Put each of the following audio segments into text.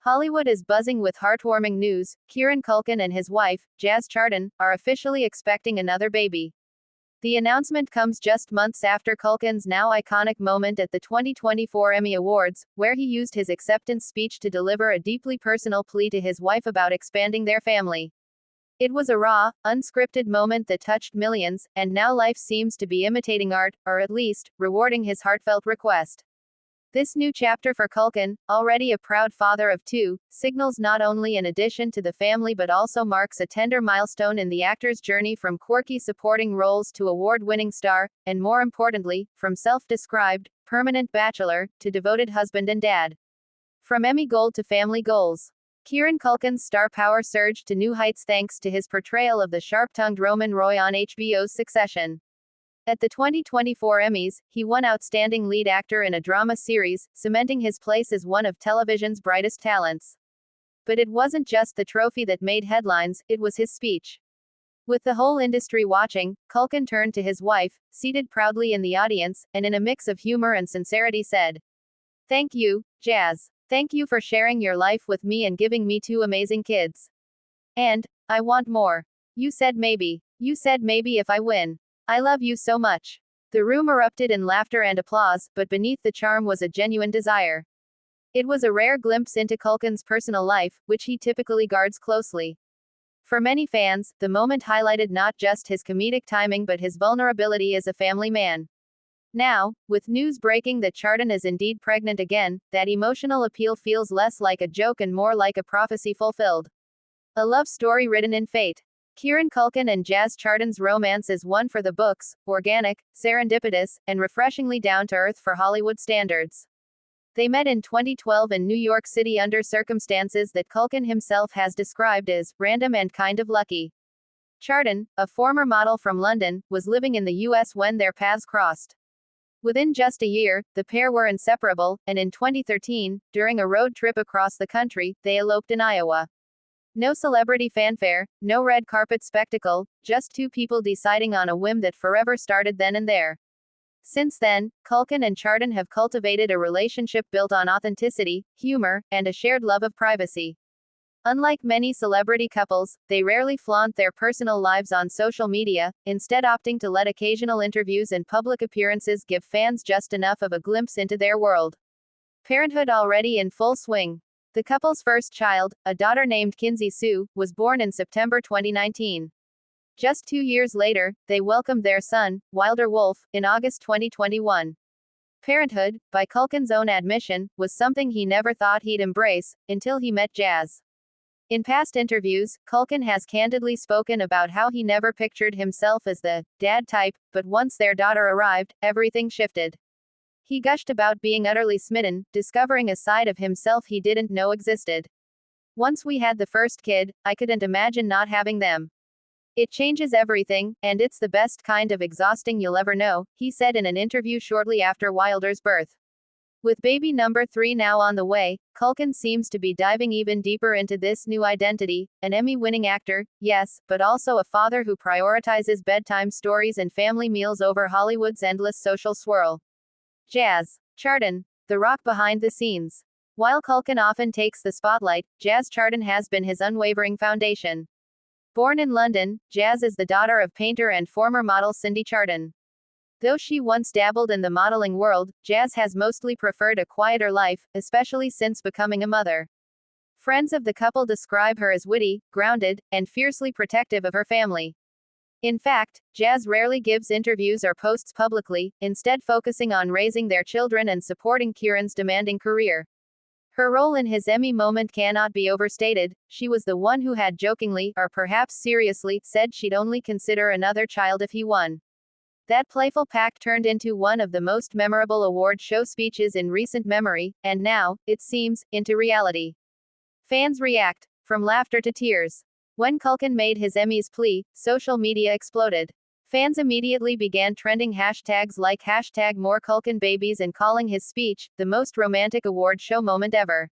Hollywood is buzzing with heartwarming news. Kieran Culkin and his wife, Jazz Charton, are officially expecting another baby. The announcement comes just months after Culkin's now iconic moment at the 2024 Emmy Awards, where he used his acceptance speech to deliver a deeply personal plea to his wife about expanding their family. It was a raw, unscripted moment that touched millions, and now life seems to be imitating art, or at least, rewarding his heartfelt request. This new chapter for Culkin, already a proud father of two, signals not only an addition to the family but also marks a tender milestone in the actor's journey from quirky supporting roles to award-winning star, and more importantly, from self-described, permanent bachelor, to devoted husband and dad. From Emmy Gold to family goals. Kieran Culkin's star power surged to new heights thanks to his portrayal of the sharp-tongued Roman Roy on HBO's Succession. At the 2024 Emmys, he won Outstanding Lead Actor in a Drama Series, cementing his place as one of television's brightest talents. But it wasn't just the trophy that made headlines, it was his speech. With the whole industry watching, Culkin turned to his wife, seated proudly in the audience, and in a mix of humor and sincerity said, "Thank you, Jazz. Thank you for sharing your life with me and giving me two amazing kids. And I want more. You said maybe. You said maybe if I win. I love you so much." The room erupted in laughter and applause, but beneath the charm was a genuine desire. It was a rare glimpse into Culkin's personal life, which he typically guards closely. For many fans, the moment highlighted not just his comedic timing but his vulnerability as a family man. Now, with news breaking that Charton is indeed pregnant again, that emotional appeal feels less like a joke and more like a prophecy fulfilled. A love story written in fate. Kieran Culkin and Jazz Charton's romance is one for the books, organic, serendipitous, and refreshingly down-to-earth for Hollywood standards. They met in 2012 in New York City under circumstances that Culkin himself has described as random and kind of lucky. Charton, a former model from London, was living in the US when their paths crossed. Within just a year, the pair were inseparable, and in 2013, during a road trip across the country, they eloped in Iowa. No celebrity fanfare, no red carpet spectacle, just two people deciding on a whim that forever started then and there. Since then, Culkin and Charton have cultivated a relationship built on authenticity, humor, and a shared love of privacy. Unlike many celebrity couples, they rarely flaunt their personal lives on social media, instead opting to let occasional interviews and public appearances give fans just enough of a glimpse into their world. Parenthood already in full swing. The couple's first child, a daughter named Kinsey Sue, was born in September 2019. Just 2 years later, they welcomed their son, Wilder Wolf, in August 2021. Parenthood, by Culkin's own admission, was something he never thought he'd embrace, until he met Jazz. In past interviews, Culkin has candidly spoken about how he never pictured himself as the dad type, but once their daughter arrived, everything shifted. He gushed about being utterly smitten, discovering a side of himself he didn't know existed. "Once we had the first kid, I couldn't imagine not having them. It changes everything, and it's the best kind of exhausting you'll ever know," he said in an interview shortly after Wilder's birth. With baby number 3 now on the way, Culkin seems to be diving even deeper into this new identity, an Emmy-winning actor, yes, but also a father who prioritizes bedtime stories and family meals over Hollywood's endless social swirl. Jazz Charton, the rock behind the scenes. While Culkin often takes the spotlight, Jazz Charton has been his unwavering foundation. Born in London, Jazz is the daughter of painter and former model Cindy Charton. Though she once dabbled in the modeling world, Jazz has mostly preferred a quieter life, especially since becoming a mother. Friends of the couple describe her as witty, grounded, and fiercely protective of her family. In fact, Jazz rarely gives interviews or posts publicly, instead focusing on raising their children and supporting Kieran's demanding career. Her role in his Emmy moment cannot be overstated. She was the one who had jokingly, or perhaps seriously, said she'd only consider another child if he won. That playful pact turned into one of the most memorable award show speeches in recent memory, and now, it seems, into reality. Fans react, from laughter to tears. When Culkin made his Emmys plea, social media exploded. Fans immediately began trending hashtags like #MoreCulkinBabies and calling his speech the most romantic award show moment ever.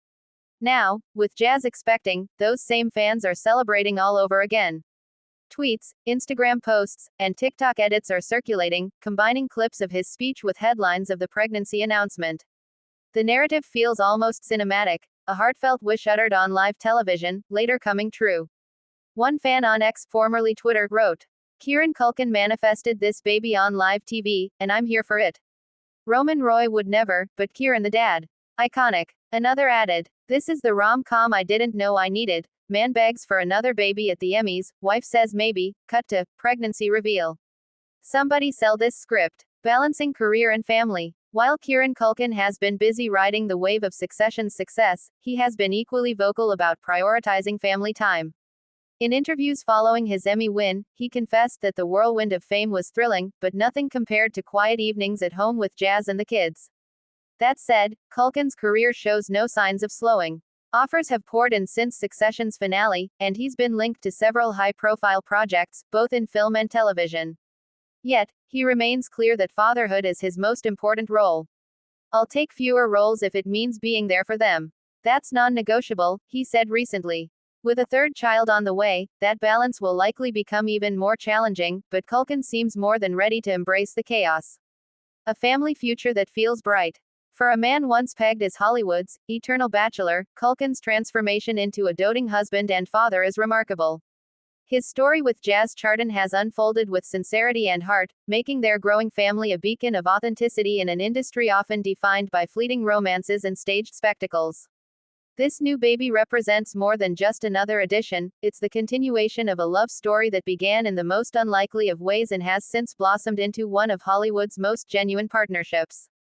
Now, with Jazz expecting, those same fans are celebrating all over again. Tweets, Instagram posts, and TikTok edits are circulating, combining clips of his speech with headlines of the pregnancy announcement. The narrative feels almost cinematic, a heartfelt wish uttered on live television, later coming true. One fan on X, formerly Twitter, wrote, Kieran Culkin manifested this baby on live TV, and I'm here for it. Roman Roy would never, but Kieran the dad. Iconic. Another added, this is the rom-com I didn't know I needed. Man begs for another baby at the Emmys, wife says maybe, cut to, pregnancy reveal. Somebody sell this script. Balancing career and family. While Kieran Culkin has been busy riding the wave of Succession's success, he has been equally vocal about prioritizing family time. In interviews following his Emmy win, he confessed that the whirlwind of fame was thrilling, but nothing compared to quiet evenings at home with Jazz and the kids. That said, Culkin's career shows no signs of slowing. Offers have poured in since Succession's finale, and he's been linked to several high-profile projects, both in film and television. Yet, he remains clear that fatherhood is his most important role. I'll take fewer roles if it means being there for them. That's non-negotiable, he said recently. With a third child on the way, that balance will likely become even more challenging, but Culkin seems more than ready to embrace the chaos. A family future that feels bright. For a man once pegged as Hollywood's eternal bachelor, Culkin's transformation into a doting husband and father is remarkable. His story with Jazz Charton has unfolded with sincerity and heart, making their growing family a beacon of authenticity in an industry often defined by fleeting romances and staged spectacles. This new baby represents more than just another addition, it's the continuation of a love story that began in the most unlikely of ways and has since blossomed into one of Hollywood's most genuine partnerships.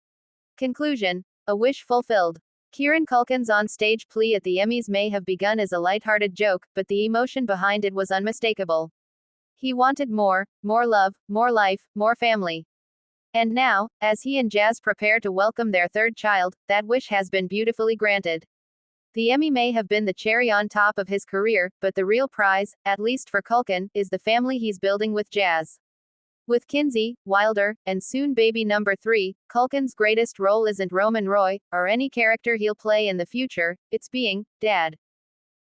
Conclusion. A wish fulfilled. Kieran Culkin's on-stage plea at the Emmys may have begun as a lighthearted joke, but the emotion behind it was unmistakable. He wanted more love, more life, more family. And now, as he and Jazz prepare to welcome their third child, that wish has been beautifully granted. The Emmy may have been the cherry on top of his career, but the real prize, at least for Culkin, is the family he's building with Jazz. With Kinsey, Wilder, and soon baby number 3, Culkin's greatest role isn't Roman Roy, or any character he'll play in the future, it's being dad.